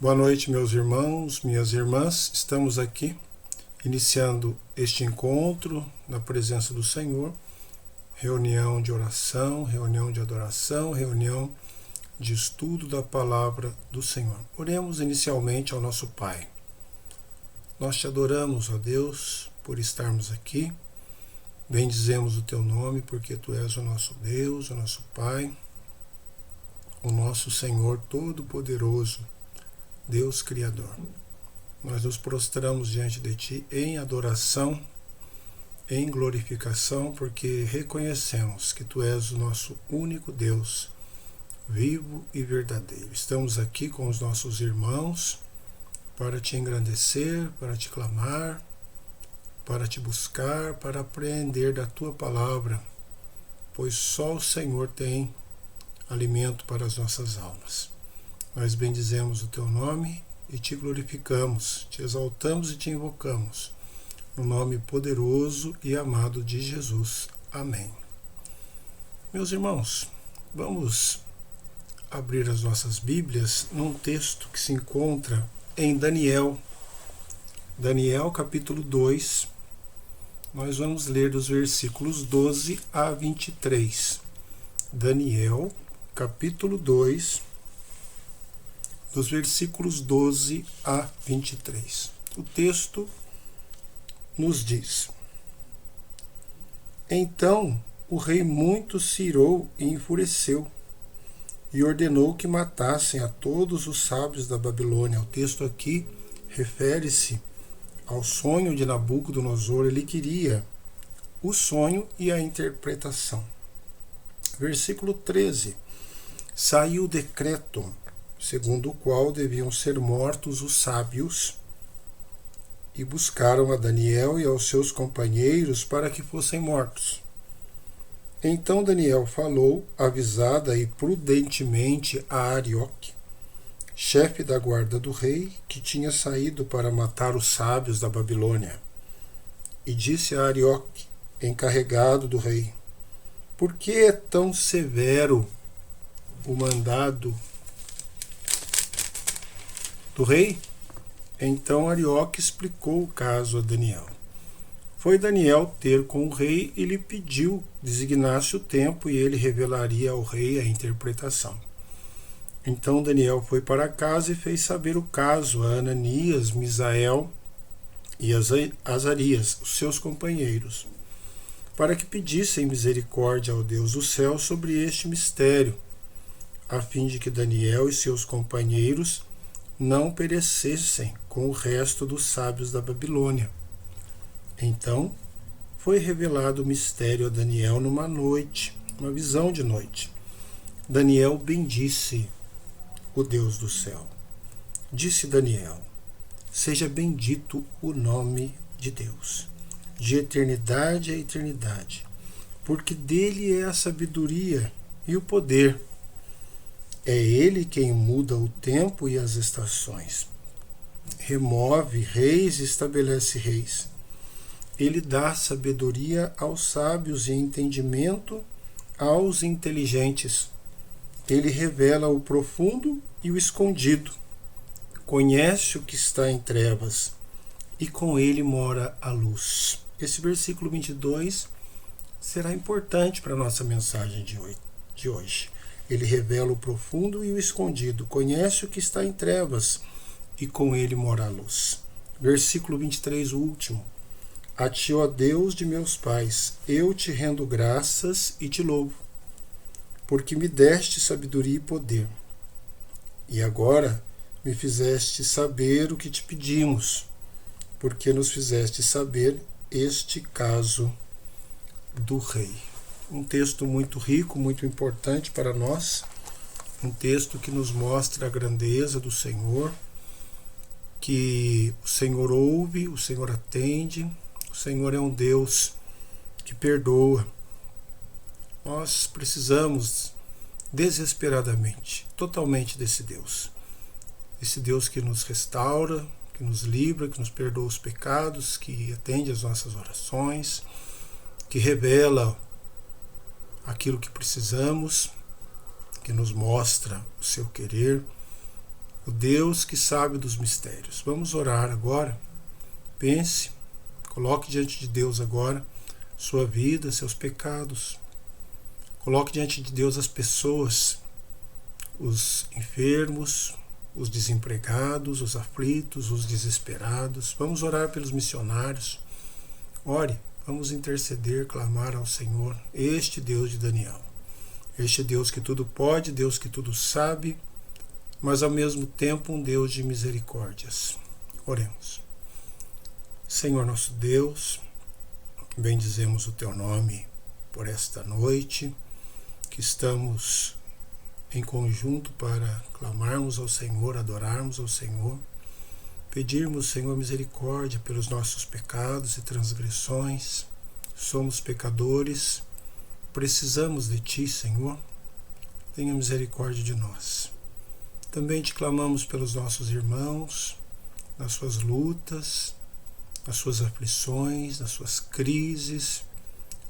Boa noite, meus irmãos, minhas irmãs. Estamos aqui iniciando este encontro na presença do Senhor, reunião de oração, reunião de adoração, reunião de estudo da palavra do Senhor. Oremos inicialmente ao nosso Pai. Nós te adoramos, ó Deus, por estarmos aqui. Bendizemos o teu nome, porque tu és o nosso Deus, o nosso Pai, o nosso Senhor Todo-Poderoso, Deus Criador. Nós nos prostramos diante de ti em adoração, em glorificação, porque reconhecemos que tu és o nosso único Deus, vivo e verdadeiro. Estamos aqui com os nossos irmãos para te engrandecer, para te clamar, para te buscar, para aprender da tua palavra, pois só o Senhor tem alimento para as nossas almas. Nós bendizemos o teu nome e te glorificamos, te exaltamos e te invocamos, no nome poderoso e amado de Jesus. Amém. Meus irmãos, vamos abrir as nossas Bíblias num texto que se encontra em Daniel capítulo 2. Nós vamos ler dos versículos 12 a 23. Daniel, capítulo 2, dos versículos 12 a 23. O texto nos diz: Então o rei muito se irou e enfureceu, e ordenou que matassem a todos os sábios da Babilônia. O texto aqui refere-se ao sonho de Nabucodonosor. Ele queria o sonho e a interpretação. Versículo 13. Saiu o decreto, segundo o qual deviam ser mortos os sábios, e buscaram a Daniel e aos seus companheiros para que fossem mortos. Então Daniel falou, avisada e prudentemente, a Arioque, chefe da guarda do rei, que tinha saído para matar os sábios da Babilônia. E disse a Arioque, encarregado do rei: Por que é tão severo o mandado do rei? Então Arioque explicou o caso a Daniel. Foi Daniel ter com o rei e lhe pediu designasse o tempo e ele revelaria ao rei a interpretação. Então Daniel foi para casa e fez saber o caso a Ananias, Misael e Azarias, os seus companheiros, para que pedissem misericórdia ao Deus do céu sobre este mistério, a fim de que Daniel e seus companheiros não perecessem com o resto dos sábios da Babilônia. Então foi revelado o mistério a Daniel numa noite, uma visão de noite. Daniel bendisse o Deus do céu. Disse Daniel: Seja bendito o nome de Deus, de eternidade a eternidade, porque dele é a sabedoria e o poder. É ele quem muda o tempo e as estações. Remove reis e estabelece reis. Ele dá sabedoria aos sábios e entendimento aos inteligentes. Ele revela o profundo e o escondido. Conhece o que está em trevas, e com ele mora a luz. Esse versículo 22 será importante para a nossa mensagem de hoje. Ele revela o profundo e o escondido. Conhece o que está em trevas, e com ele mora a luz. Versículo 23, o último. A ti, ó Deus de meus pais, eu te rendo graças e te louvo, porque me deste sabedoria e poder. E agora me fizeste saber o que te pedimos, porque nos fizeste saber este caso do rei. Um texto muito rico, muito importante para nós, um texto que nos mostra a grandeza do Senhor, que o Senhor ouve, o Senhor atende, o Senhor é um Deus que perdoa. Nós precisamos desesperadamente, totalmente desse Deus. Esse Deus que nos restaura, que nos livra, que nos perdoa os pecados, que atende às nossas orações, que revela aquilo que precisamos, que nos mostra o seu querer, o Deus que sabe dos mistérios. Vamos orar agora. Pense, coloque diante de Deus agora sua vida, seus pecados. Coloque diante de Deus as pessoas, os enfermos, os desempregados, os aflitos, os desesperados. Vamos orar pelos missionários. Ore, vamos interceder, clamar ao Senhor, este Deus de Daniel. Este Deus que tudo pode, Deus que tudo sabe, mas ao mesmo tempo um Deus de misericórdias. Oremos. Senhor nosso Deus, bendizemos o Teu nome por esta noite, que estamos em conjunto para clamarmos ao Senhor, adorarmos ao Senhor, pedirmos, Senhor, misericórdia pelos nossos pecados e transgressões. Somos pecadores, precisamos de Ti, Senhor. Tenha misericórdia de nós. Também Te clamamos pelos nossos irmãos, nas suas lutas, nas suas aflições, nas suas crises,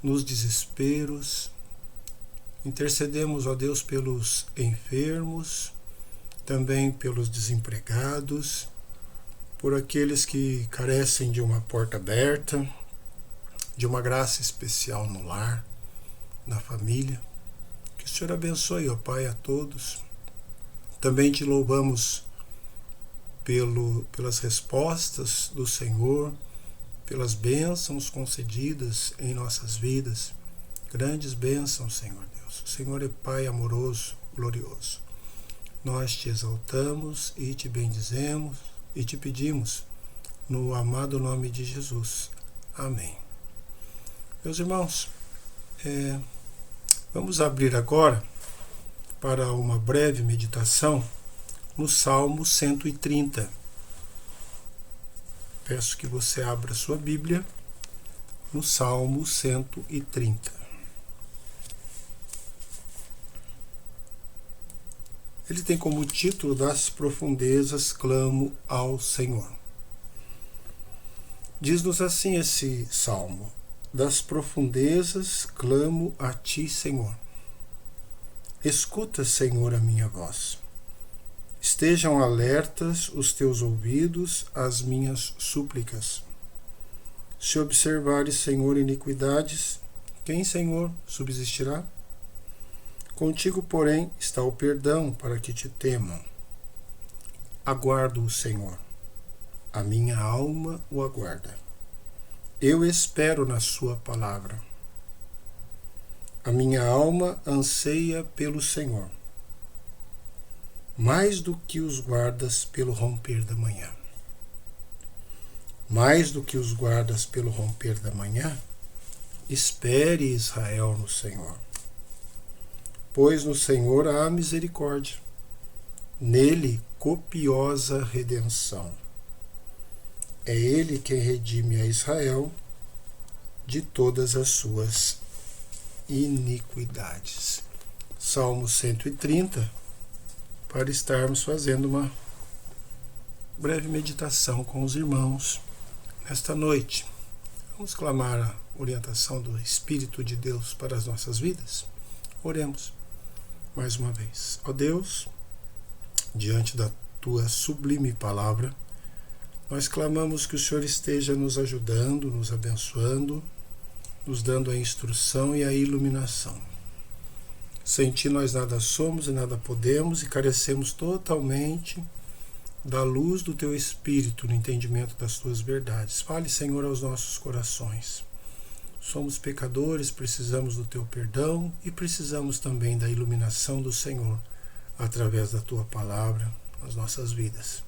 nos desesperos. Intercedemos, ó Deus, pelos enfermos, também pelos desempregados, por aqueles que carecem de uma porta aberta, de uma graça especial no lar, na família. Que o Senhor abençoe, ó Pai, a todos. Também Te louvamos pelas respostas do Senhor, pelas bênçãos concedidas em nossas vidas. Grandes bênçãos, Senhor Deus. O Senhor é Pai amoroso, glorioso. Nós Te exaltamos e Te bendizemos e Te pedimos no amado nome de Jesus. Amém. Meus irmãos, vamos abrir agora para uma breve meditação no Salmo 130. Peço que você abra sua Bíblia no Salmo 130. Ele tem como título: Das profundezas clamo ao Senhor. Diz-nos assim esse salmo: Das profundezas clamo a Ti, Senhor. Escuta, Senhor, a minha voz. Estejam alertas os Teus ouvidos às minhas súplicas. Se observares, Senhor, iniquidades, quem, Senhor, subsistirá? Contigo, porém, está o perdão para que Te temam. Aguardo o Senhor. A minha alma o aguarda. Eu espero na Sua palavra. A minha alma anseia pelo Senhor, mais do que os guardas pelo romper da manhã. Mais do que os guardas pelo romper da manhã, espere Israel no Senhor. Pois no Senhor há misericórdia, nele copiosa redenção. É Ele quem redime a Israel de todas as suas iniquidades. Salmo 130, para estarmos fazendo uma breve meditação com os irmãos nesta noite. Vamos clamar a orientação do Espírito de Deus para as nossas vidas? Oremos mais uma vez. Ó Deus, diante da Tua sublime palavra, nós clamamos que o Senhor esteja nos ajudando, nos abençoando, nos dando a instrução e a iluminação. Sem Ti nós nada somos e nada podemos, e carecemos totalmente da luz do Teu Espírito no entendimento das Tuas verdades. Fale, Senhor, aos nossos corações. Somos pecadores, precisamos do Teu perdão e precisamos também da iluminação do Senhor através da Tua palavra nas nossas vidas.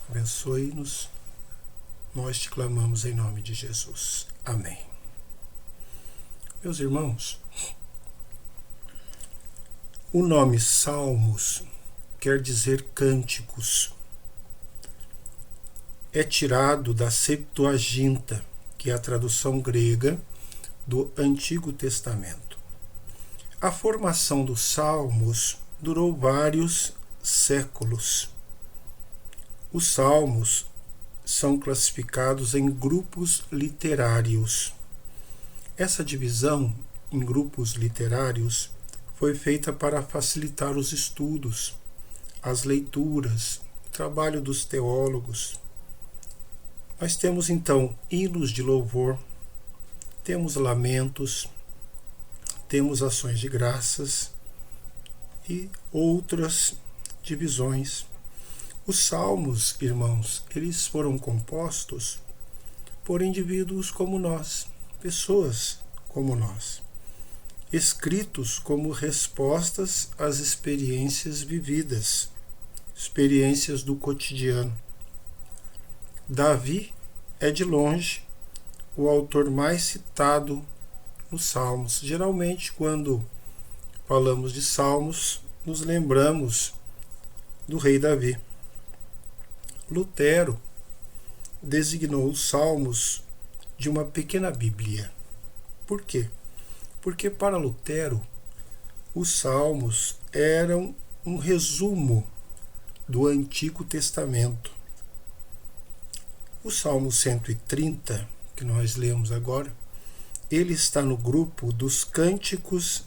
Abençoe-nos. Nós Te clamamos em nome de Jesus. Amém. Meus irmãos, o nome Salmos quer dizer cânticos. É tirado da Septuaginta, que é a tradução grega do Antigo Testamento. A formação dos Salmos durou vários séculos. Os Salmos são classificados em grupos literários. Essa divisão em grupos literários foi feita para facilitar os estudos, as leituras trabalho dos teólogos. Nós temos então hinos de louvor, temos lamentos, temos ações de graças e outras divisões. Os salmos, irmãos, eles foram compostos por indivíduos como nós, pessoas como nós, escritos como respostas às experiências vividas, experiências do cotidiano. Davi é de longe o autor mais citado nos Salmos. Geralmente, quando falamos de Salmos, nos lembramos do rei Davi. Lutero designou os Salmos de uma pequena Bíblia. Por quê? Porque para Lutero, os Salmos eram um resumo do Antigo Testamento. O Salmo 130, que nós lemos agora, ele está no grupo dos cânticos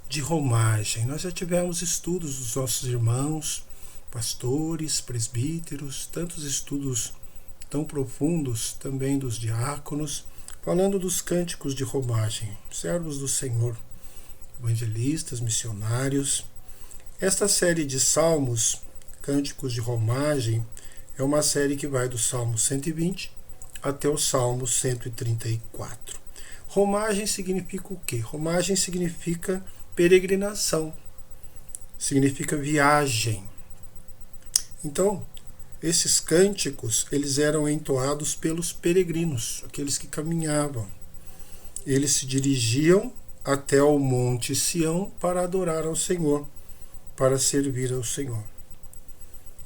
de romagem. Nós já tivemos estudos dos nossos irmãos, pastores, presbíteros, tantos estudos tão profundos também dos diáconos, falando dos cânticos de romagem, servos do Senhor, evangelistas, missionários. Esta série de salmos, cânticos de romagem, é uma série que vai do Salmo 120 até o Salmo 134. Romagem significa o quê? Romagem significa peregrinação, significa viagem. Então, esses cânticos, eles eram entoados pelos peregrinos, aqueles que caminhavam. Eles se dirigiam até o Monte Sião para adorar ao Senhor, para servir ao Senhor.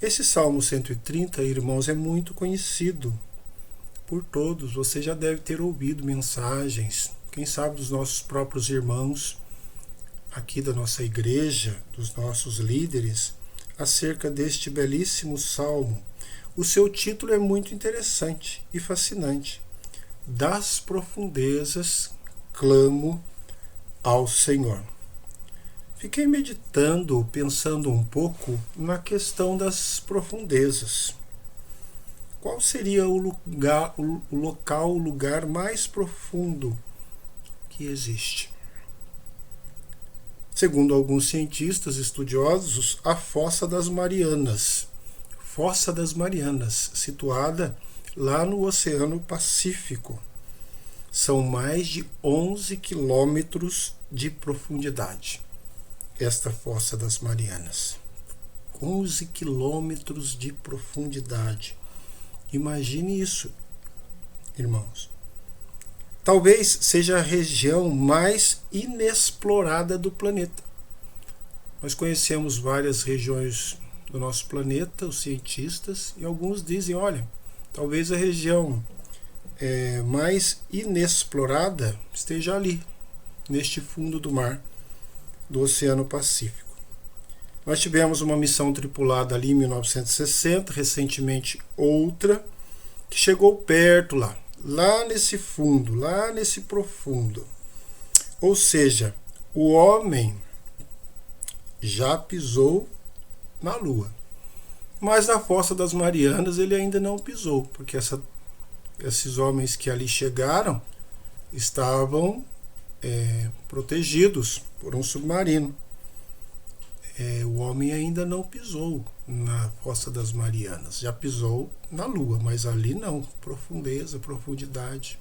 Esse Salmo 130, irmãos, é muito conhecido por todos. Você já deve ter ouvido mensagens, quem sabe dos nossos próprios irmãos, aqui da nossa igreja, dos nossos líderes, acerca deste belíssimo salmo. O seu título é muito interessante e fascinante. Das profundezas clamo ao Senhor. Fiquei meditando, pensando um pouco na questão das profundezas. Qual seria o lugar mais profundo que existe? Segundo alguns cientistas estudiosos, a Fossa das Marianas. Fossa das Marianas, situada lá no Oceano Pacífico. São mais de 11 quilômetros de profundidade. Esta Fossa das Marianas. 11 quilômetros de profundidade. Imagine isso, irmãos. Talvez seja a região mais inexplorada do planeta. Nós conhecemos várias regiões do nosso planeta, os cientistas, e alguns dizem, olha, talvez a região mais inexplorada esteja ali, neste fundo do mar, do Oceano Pacífico. Nós tivemos uma missão tripulada ali em 1960, recentemente outra, que chegou perto lá nesse fundo, lá nesse profundo. Ou seja, o homem já pisou na Lua. Mas na Fossa das Marianas ele ainda não pisou, porque esses homens que ali chegaram estavam protegidos por um submarino. O homem ainda não pisou na Fossa das Marianas, já pisou na Lua, mas ali não. Profundeza, profundidade.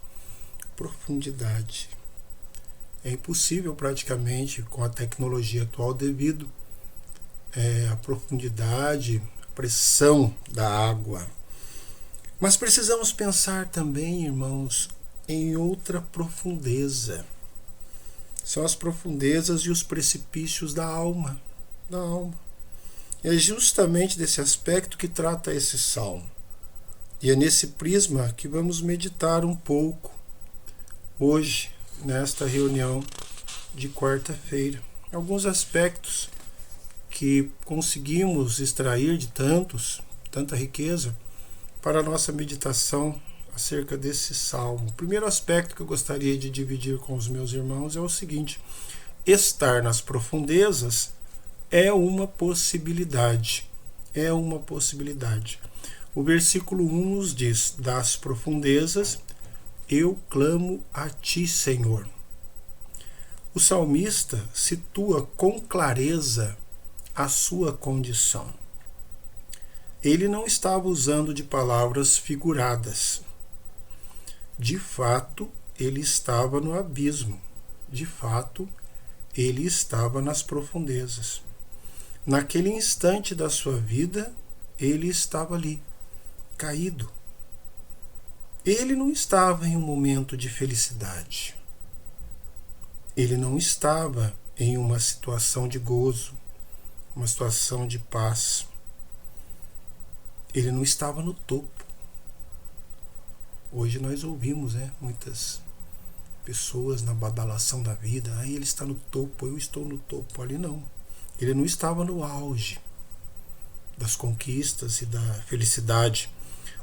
É impossível praticamente com a tecnologia atual devido à profundidade, à pressão da água. Mas precisamos pensar também, irmãos, em outra profundeza. São as profundezas e os precipícios da alma. É justamente desse aspecto que trata esse salmo. E é nesse prisma que vamos meditar um pouco hoje, nesta reunião de quarta-feira. Alguns aspectos que conseguimos extrair de tanta riqueza para a nossa meditação acerca desse salmo. O primeiro aspecto que eu gostaria de dividir com os meus irmãos é o seguinte: estar nas profundezas é uma possibilidade, é uma possibilidade. O versículo 1 nos diz: das profundezas eu clamo a ti, Senhor. O salmista situa com clareza a sua condição. Ele não estava usando de palavras figuradas. De fato, ele estava no abismo. De fato, ele estava nas profundezas. Naquele instante da sua vida, ele estava ali, caído. Ele não estava em um momento de felicidade. Ele não estava em uma situação de gozo, uma situação de paz. Ele não estava no topo. Hoje nós ouvimos, muitas pessoas na badalação da vida. Aí ele está no topo, eu estou no topo. Ali não. Ele não estava no auge das conquistas e da felicidade.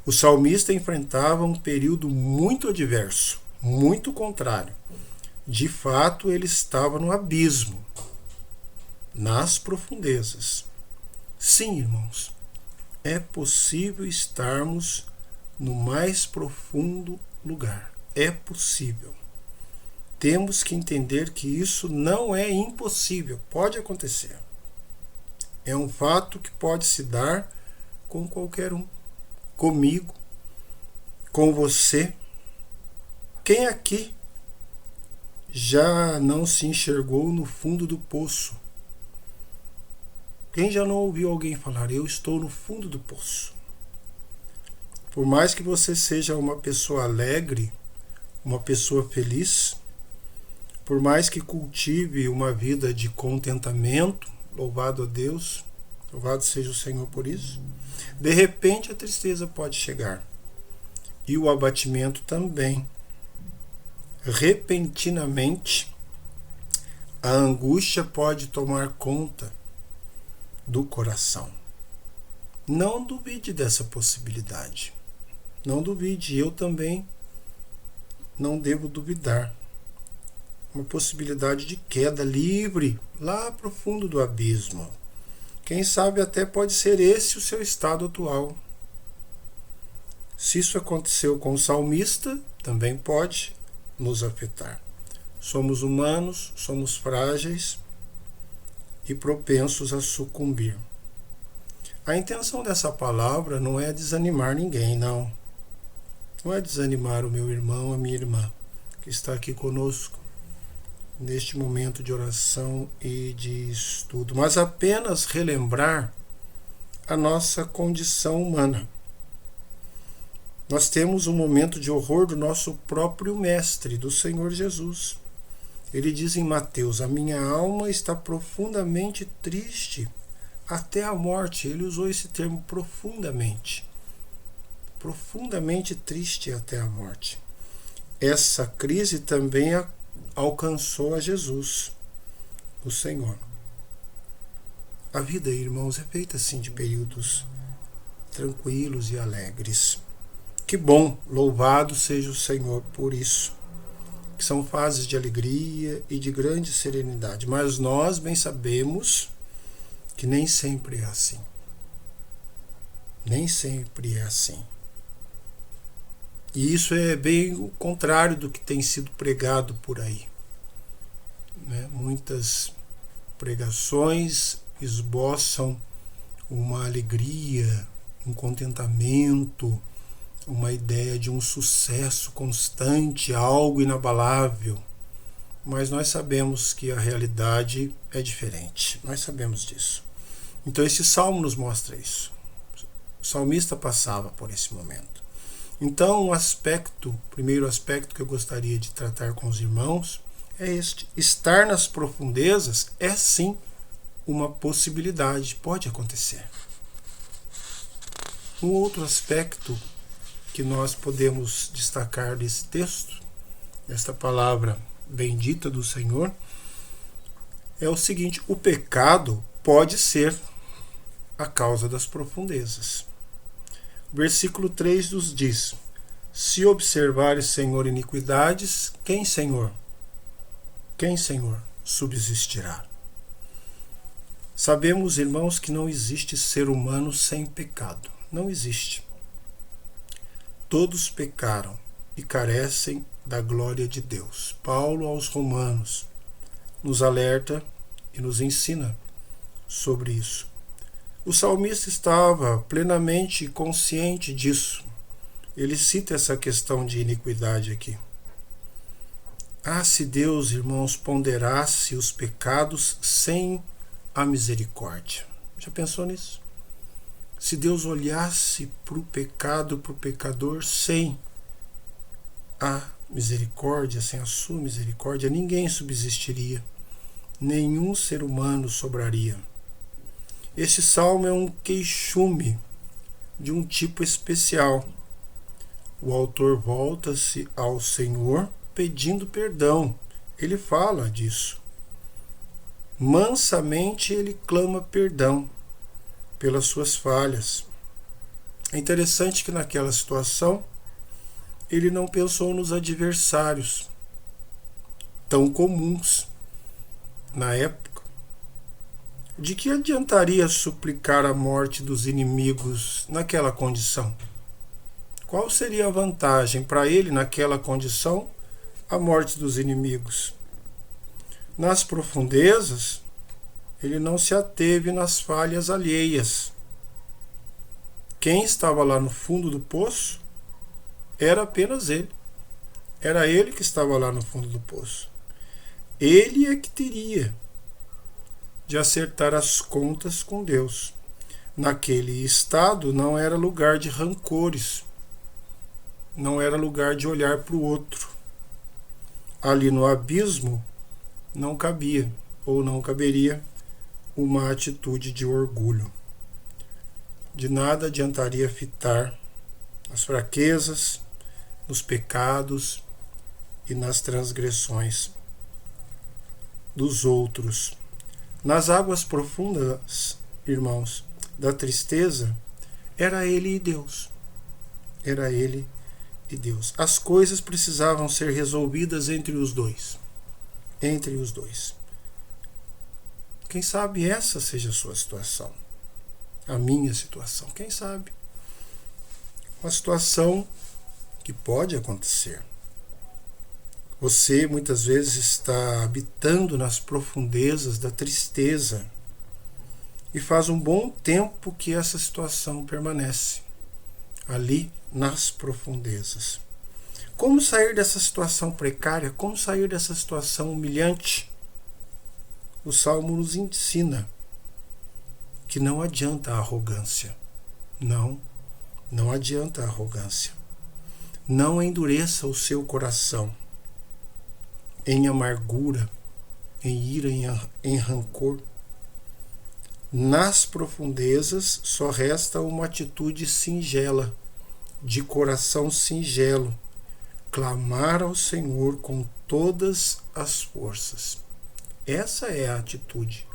O salmista enfrentava um período muito adverso, muito contrário. De fato, ele estava no abismo, nas profundezas. Sim, irmãos, é possível estarmos no mais profundo lugar. É possível. Temos que entender que isso não é impossível, pode acontecer. É um fato que pode se dar com qualquer um. Comigo, com você. Quem aqui já não se enxergou no fundo do poço? Quem já não ouviu alguém falar: eu estou no fundo do poço? Por mais que você seja uma pessoa alegre, uma pessoa feliz, por mais que cultive uma vida de contentamento, louvado a Deus, louvado seja o Senhor por isso, de repente a tristeza pode chegar. E o abatimento também. Repentinamente, a angústia pode tomar conta do coração. Não duvide dessa possibilidade. Não duvide, eu também não devo duvidar. Uma possibilidade de queda livre lá pro fundo do abismo. Quem sabe até pode ser esse o seu estado atual. Se isso aconteceu com o salmista, também pode nos afetar. Somos humanos, somos frágeis e propensos a sucumbir. A intenção dessa palavra não é desanimar ninguém, não. Não é desanimar o meu irmão, a minha irmã, que está aqui conosco neste momento de oração e de estudo, mas apenas relembrar a nossa condição humana. Nós temos um momento de horror do nosso próprio Mestre, do Senhor Jesus. Ele diz em Mateus: a minha alma está profundamente triste até a morte. Ele usou esse termo profundamente. Profundamente triste até a morte. Essa crise também alcançou a Jesus, o Senhor. A vida, irmãos, é feita assim de períodos tranquilos e alegres. Que bom, louvado seja o Senhor por isso. Que são fases de alegria e de grande serenidade. Mas nós bem sabemos que nem sempre é assim. Nem sempre é assim. E isso é bem o contrário do que tem sido pregado por aí. Muitas pregações esboçam uma alegria, um contentamento, uma ideia de um sucesso constante, algo inabalável. Mas nós sabemos que a realidade é diferente. Nós sabemos disso. Então esse salmo nos mostra isso. O salmista passava por esse momento. Então o primeiro aspecto que eu gostaria de tratar com os irmãos é este. Estar nas profundezas é sim uma possibilidade, pode acontecer. Um outro aspecto que nós podemos destacar desse texto, desta palavra bendita do Senhor, é o seguinte: o pecado pode ser a causa das profundezas. O versículo 3 nos diz: se observares, Senhor, iniquidades, quem, Senhor? Quem, Senhor, subsistirá? Sabemos, irmãos, que não existe ser humano sem pecado. Não existe. Todos pecaram e carecem da glória de Deus. Paulo aos Romanos nos alerta e nos ensina sobre isso. O salmista estava plenamente consciente disso. Ele cita essa questão de iniquidade aqui. Ah, se Deus, irmãos, ponderasse os pecados sem a misericórdia. Já pensou nisso? Se Deus olhasse para o pecado, para o pecador, sem a misericórdia, sem a sua misericórdia, ninguém subsistiria. Nenhum ser humano sobraria. Este salmo é um queixume de um tipo especial. O autor volta-se ao Senhor pedindo perdão. Ele fala disso. Mansamente ele clama perdão pelas suas falhas. É interessante que naquela situação ele não pensou nos adversários tão comuns na época. De que adiantaria suplicar a morte dos inimigos naquela condição? Qual seria a vantagem para ele naquela condição, a morte dos inimigos? Nas profundezas, ele não se ateve nas falhas alheias. Quem estava lá no fundo do poço era apenas ele. Era ele que estava lá no fundo do poço. Ele é que teria de acertar as contas com Deus. Naquele estado não era lugar de rancores, não era lugar de olhar para o outro. Ali no abismo não cabia ou não caberia uma atitude de orgulho. De nada adiantaria fitar nas fraquezas, nos pecados e nas transgressões dos outros. Nas águas profundas, irmãos, da tristeza, era ele e Deus. Era ele e Deus. As coisas precisavam ser resolvidas entre os dois. Entre os dois. Quem sabe essa seja a sua situação. A minha situação. Quem sabe? Uma situação que pode acontecer. Você muitas vezes está habitando nas profundezas da tristeza e faz um bom tempo que essa situação permanece ali nas profundezas. Como sair dessa situação precária? Como sair dessa situação humilhante? O Salmo nos ensina que não adianta a arrogância. Não adianta a arrogância. Não endureça o seu coração em amargura, em ira, em rancor. Nas profundezas só resta uma atitude singela, de coração singelo, clamar ao Senhor com todas as forças. Essa é a atitude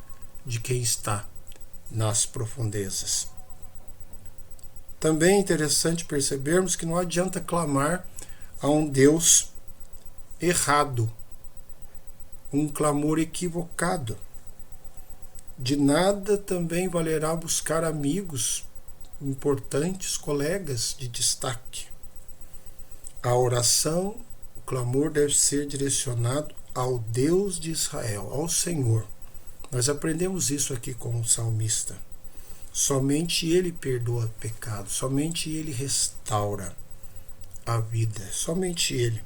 de quem está nas profundezas. Também é interessante percebermos que não adianta clamar a um Deus errado, um clamor equivocado. De nada também valerá buscar amigos importantes, colegas de destaque. A oração, o clamor deve ser direcionado ao Deus de Israel, ao Senhor. Nós aprendemos isso aqui com o salmista. Somente Ele perdoa pecado, somente Ele restaura a vida, somente Ele.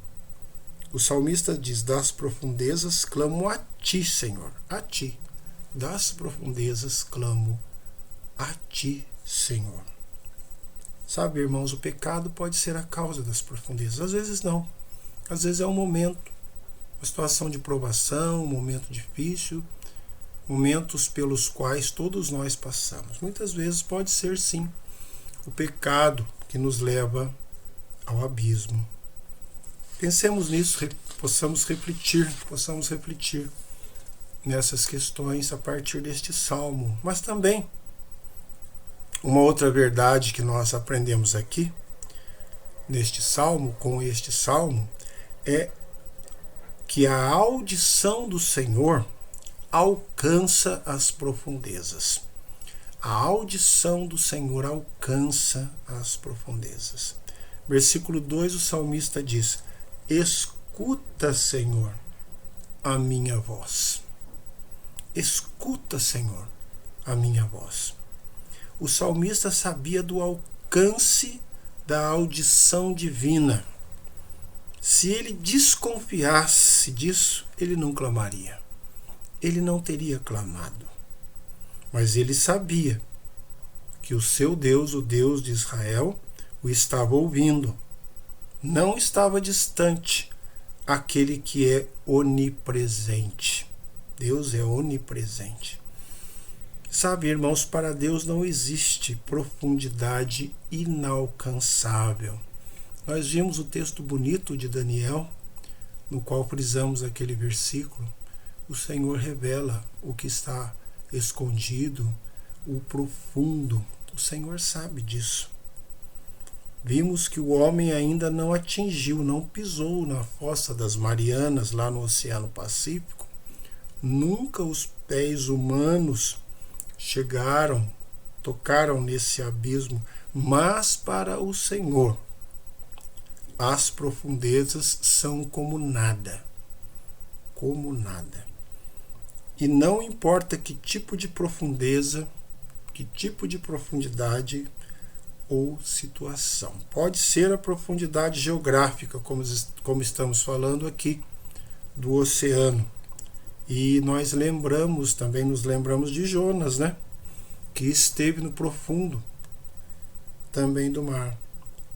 O salmista diz: das profundezas clamo a Ti, Senhor, a Ti. Das profundezas clamo a Ti, Senhor. Sabe, irmãos, o pecado pode ser a causa das profundezas. Às vezes não. Às vezes é um momento, uma situação de provação, um momento difícil, momentos pelos quais todos nós passamos. Muitas vezes pode ser, sim, o pecado que nos leva ao abismo. Pensemos nisso, possamos refletir nessas questões a partir deste salmo. Mas também, uma outra verdade que nós aprendemos aqui, neste salmo, com este salmo, é que a audição do Senhor alcança as profundezas. A audição do Senhor alcança as profundezas. Versículo 2, o salmista diz: escuta, Senhor, a minha voz. Escuta, Senhor, a minha voz. O salmista sabia do alcance da audição divina. Se ele desconfiasse disso, ele não clamaria. Ele não teria clamado. Mas ele sabia que o seu Deus, o Deus de Israel, o estava ouvindo. Não estava distante aquele que é onipresente. Deus é onipresente. Sabe, irmãos, para Deus não existe profundidade inalcançável. Nós vimos o texto bonito de Daniel, no qual frisamos aquele versículo. O Senhor revela o que está escondido, o profundo. O Senhor sabe disso. Vimos que o homem ainda não atingiu, não pisou na fossa das Marianas, lá no Oceano Pacífico. Nunca os pés humanos tocaram nesse abismo, mas para o Senhor as profundezas são como nada. Como nada. E não importa que tipo de profundeza, que tipo de profundidade ou situação. Pode ser a profundidade geográfica, como estamos falando aqui, do oceano. E nós nos lembramos de Jonas, né? Que esteve no profundo também do mar.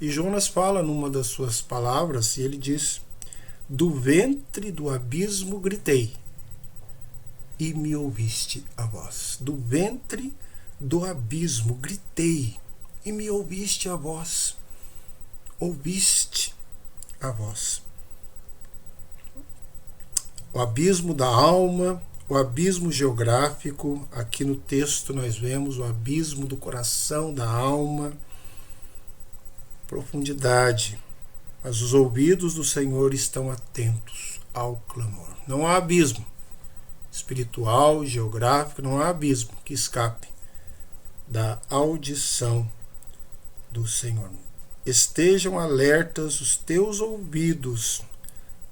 E Jonas fala numa das suas palavras, e ele diz: do ventre do abismo gritei, e me ouviste a voz. Do ventre do abismo gritei, e me ouviste a voz. Ouviste a voz. O abismo da alma, o abismo geográfico, aqui no texto nós vemos o abismo do coração, da alma, profundidade. Mas os ouvidos do Senhor estão atentos ao clamor. Não há abismo espiritual, geográfico, não há abismo que escape da audição do Senhor. Estejam alertas os teus ouvidos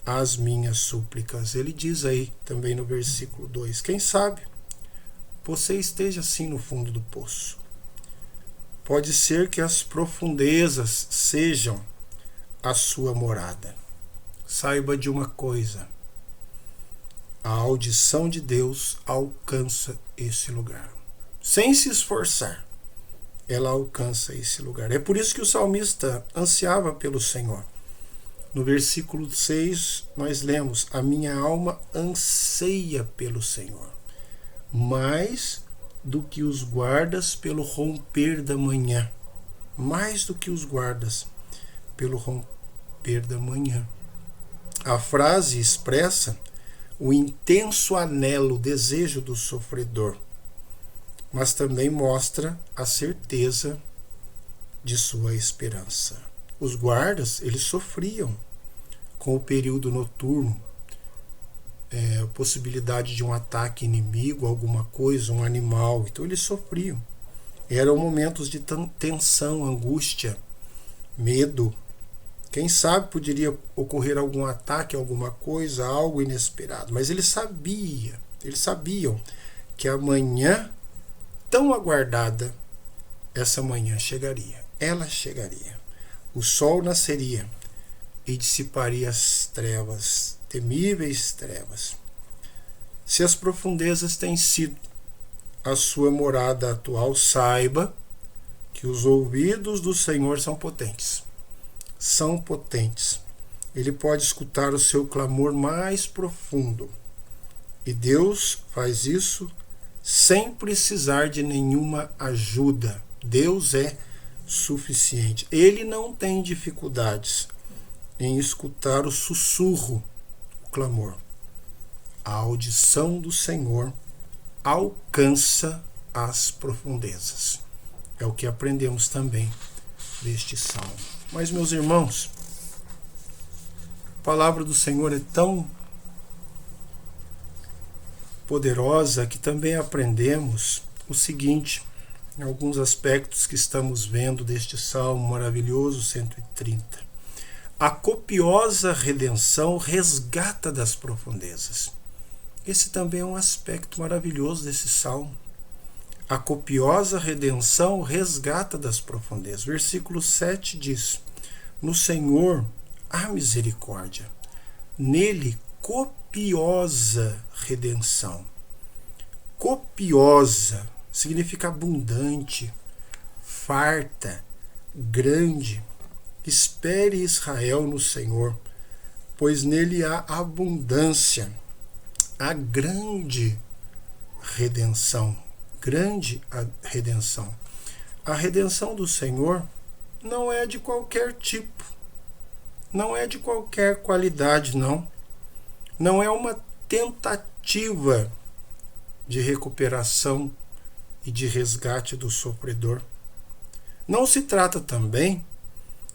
às minhas súplicas. Ele diz aí também no versículo 2. Quem sabe você esteja assim no fundo do poço. Pode ser que as profundezas sejam a sua morada. Saiba de uma coisa: a audição de Deus alcança esse lugar. Sem se esforçar, ela alcança esse lugar. É por isso que o salmista ansiava pelo Senhor. No versículo 6, nós lemos: a minha alma anseia pelo Senhor, mais do que os guardas pelo romper da manhã. Mais do que os guardas pelo romper da manhã. A frase expressa o intenso anelo, o desejo do sofredor, mas também mostra a certeza de sua esperança. Os guardas, eles sofriam com o período noturno, a possibilidade de um ataque inimigo, alguma coisa, um animal. Então eles sofriam. Eram momentos de tensão, angústia, medo. Quem sabe poderia ocorrer algum ataque, alguma coisa, algo inesperado. Mas eles sabiam que a manhã tão aguardada, essa manhã chegaria. Ela chegaria. O sol nasceria e dissiparia as trevas, temíveis trevas. Se as profundezas têm sido a sua morada atual, saiba que os ouvidos do Senhor são potentes. São potentes. Ele pode escutar o seu clamor mais profundo. E Deus faz isso sem precisar de nenhuma ajuda. Deus é suficiente. Ele não tem dificuldades em escutar o sussurro, o clamor. A audição do Senhor alcança as profundezas. É o que aprendemos também deste salmo. Mas, meus irmãos, a palavra do Senhor é tão poderosa que também aprendemos o seguinte, em alguns aspectos que estamos vendo deste Salmo maravilhoso 130. A copiosa redenção resgata das profundezas. Esse também é um aspecto maravilhoso desse Salmo. A copiosa redenção resgata das profundezas. Versículo 7 diz: no Senhor há misericórdia, nele copiosa redenção. Copiosa significa abundante, farta, grande. Espere Israel no Senhor, pois nele há abundância, há grande redenção. Grande a redenção. A redenção do Senhor não é de qualquer tipo, não é de qualquer qualidade, não. Não é uma tentativa de recuperação e de resgate do sofredor. Não se trata também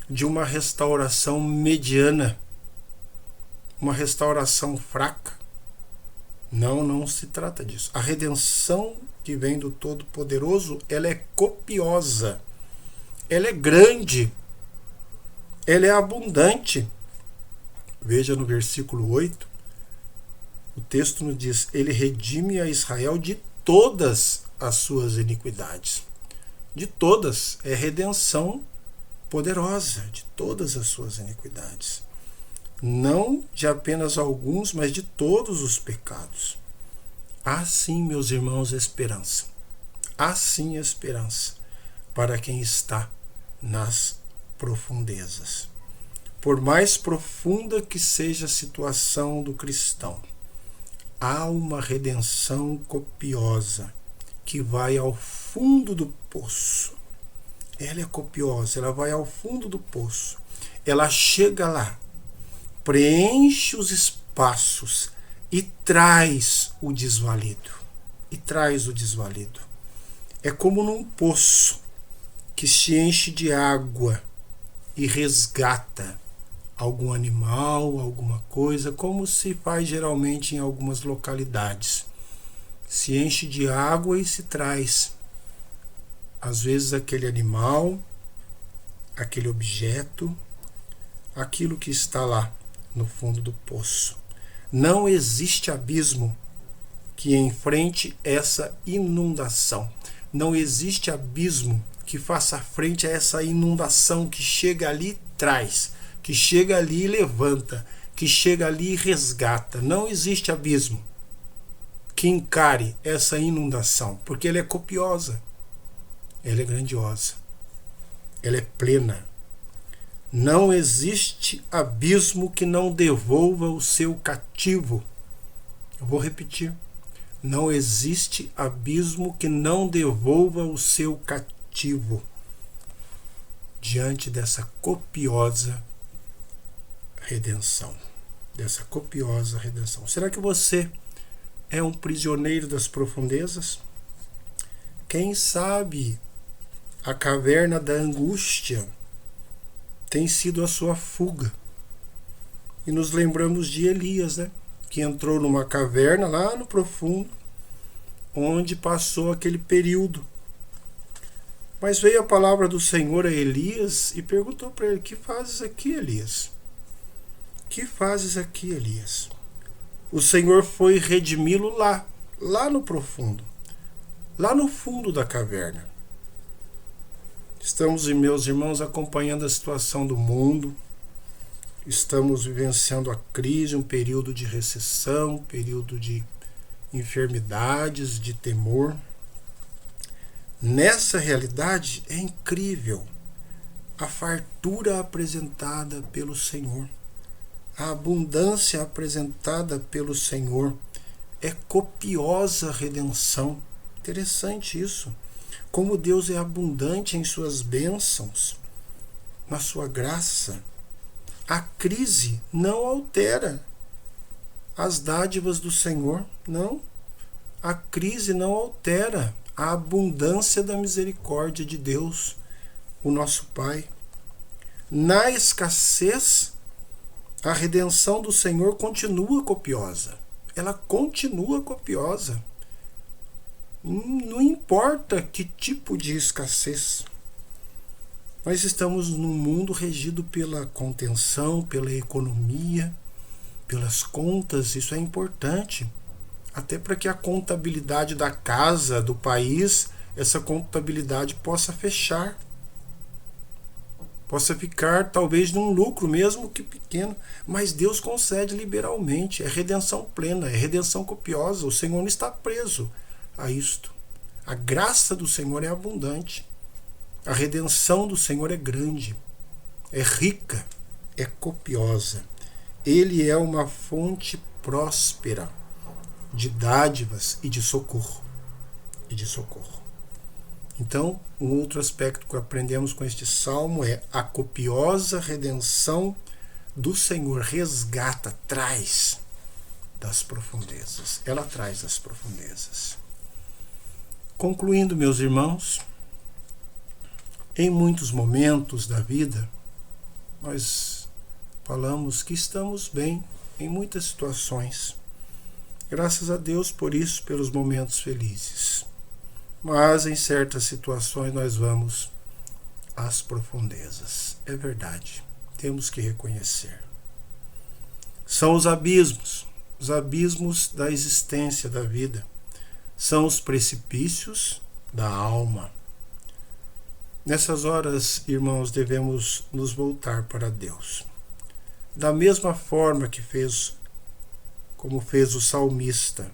de uma restauração mediana, uma restauração fraca. Não se trata disso. A redenção que vem do Todo-Poderoso, ela é copiosa, ela é grande, ela é abundante. Veja no versículo 8, o texto nos diz: ele redime a Israel de todas as suas iniquidades. De todas, é redenção poderosa, de todas as suas iniquidades. Não de apenas alguns, mas de todos os pecados. Há sim, meus irmãos, esperança. Há sim esperança para quem está nas profundezas. Por mais profunda que seja a situação do cristão, há uma redenção copiosa que vai ao fundo do poço. Ela é copiosa, ela vai ao fundo do poço. Ela chega lá, preenche os espaços e traz o desvalido. É como num poço que se enche de água e resgata algum animal, alguma coisa, como se faz geralmente em algumas localidades. Se enche de água e se traz, às vezes, aquele animal, aquele objeto, aquilo que está lá no fundo do poço. Não existe abismo que enfrente essa inundação. Não existe abismo que faça frente a essa inundação que chega ali e traz, que chega ali e levanta, que chega ali e resgata. Não existe abismo que encare essa inundação, porque ela é copiosa, ela é grandiosa, ela é plena. Não existe abismo que não devolva o seu cativo. Eu vou repetir. Não existe abismo que não devolva o seu cativo diante dessa copiosa redenção. Será que você é um prisioneiro das profundezas? Quem sabe a caverna da angústia tem sido a sua fuga. E nos lembramos de Elias, né? Que entrou numa caverna lá no profundo, onde passou aquele período. Mas veio a palavra do Senhor a Elias e perguntou para ele: que fazes aqui, Elias? Que fazes aqui, Elias? O Senhor foi redimi-lo lá no profundo, lá no fundo da caverna. Estamos, meus irmãos, acompanhando a situação do mundo. Estamos vivenciando a crise, um período de recessão, um período de enfermidades, de temor. Nessa realidade é incrível a fartura apresentada pelo Senhor, a abundância apresentada pelo Senhor. É copiosa a redenção. Interessante isso. Como Deus é abundante em suas bênçãos, na sua graça. A crise não altera as dádivas do Senhor, não. A crise não altera a abundância da misericórdia de Deus, o nosso Pai. Na escassez, a redenção do Senhor continua copiosa. ela continua copiosa. Não importa que tipo de escassez. Nós estamos num mundo regido pela contenção, pela economia, pelas contas. Isso é importante. Até para que a contabilidade da casa, do país, essa contabilidade possa fechar. Possa ficar talvez num lucro, mesmo que pequeno. Mas Deus concede liberalmente. É redenção plena, é redenção copiosa. O Senhor não está preso a isto. A graça do Senhor é abundante. A redenção do Senhor é grande, é rica, é copiosa. Ele é uma fonte próspera de dádivas e de socorro. Então, um outro aspecto que aprendemos com este salmo é a copiosa redenção do Senhor resgata, traz das profundezas. Ela traz das profundezas. Concluindo, meus irmãos, em muitos momentos da vida, nós falamos que estamos bem em muitas situações. Graças a Deus por isso, pelos momentos felizes. Mas em certas situações nós vamos às profundezas. É verdade, temos que reconhecer. São os abismos da existência da vida. São os precipícios da alma. Nessas horas, irmãos, devemos nos voltar para Deus. Da mesma forma como fez o salmista.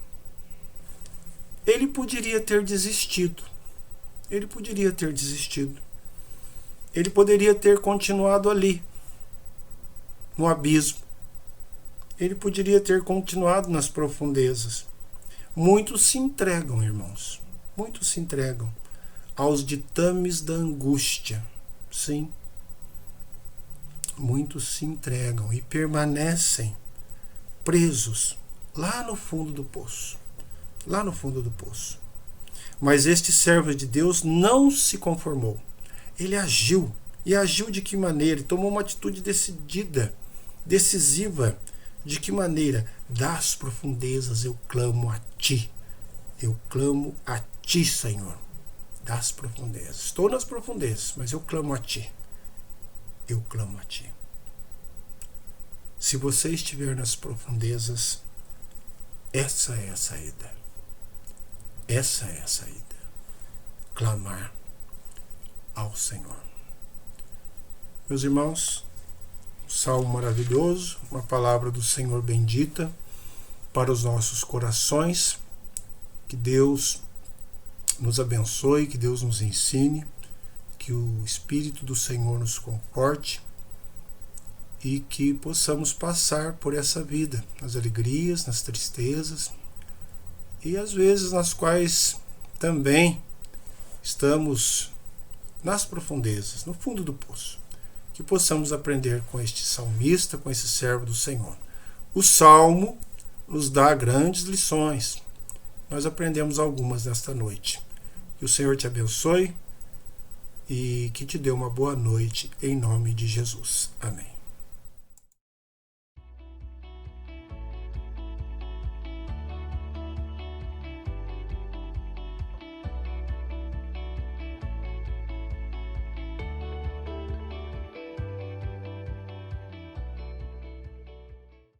Ele poderia ter desistido. Ele poderia ter continuado ali, no abismo. Ele poderia ter continuado nas profundezas. Muitos se entregam, irmãos. Muitos se entregam aos ditames da angústia. Sim. Muitos se entregam e permanecem presos lá no fundo do poço. Mas este servo de Deus não se conformou. Ele agiu. E agiu de que maneira? Ele tomou uma atitude decidida, decisiva. De que maneira? Das profundezas eu clamo a ti. Eu clamo a ti, Senhor. Das profundezas. Estou nas profundezas, mas eu clamo a ti. Se você estiver nas profundezas, essa é a saída. Clamar ao Senhor. Meus irmãos, um salmo maravilhoso, uma palavra do Senhor bendita para os nossos corações. Que Deus nos abençoe, que Deus nos ensine, que o Espírito do Senhor nos conforte e que possamos passar por essa vida, nas alegrias, nas tristezas e às vezes nas quais também estamos nas profundezas, no fundo do poço. Que possamos aprender com este salmista, com esse servo do Senhor. O Salmo nos dá grandes lições. Nós aprendemos algumas nesta noite. Que o Senhor te abençoe e que te dê uma boa noite em nome de Jesus. Amém.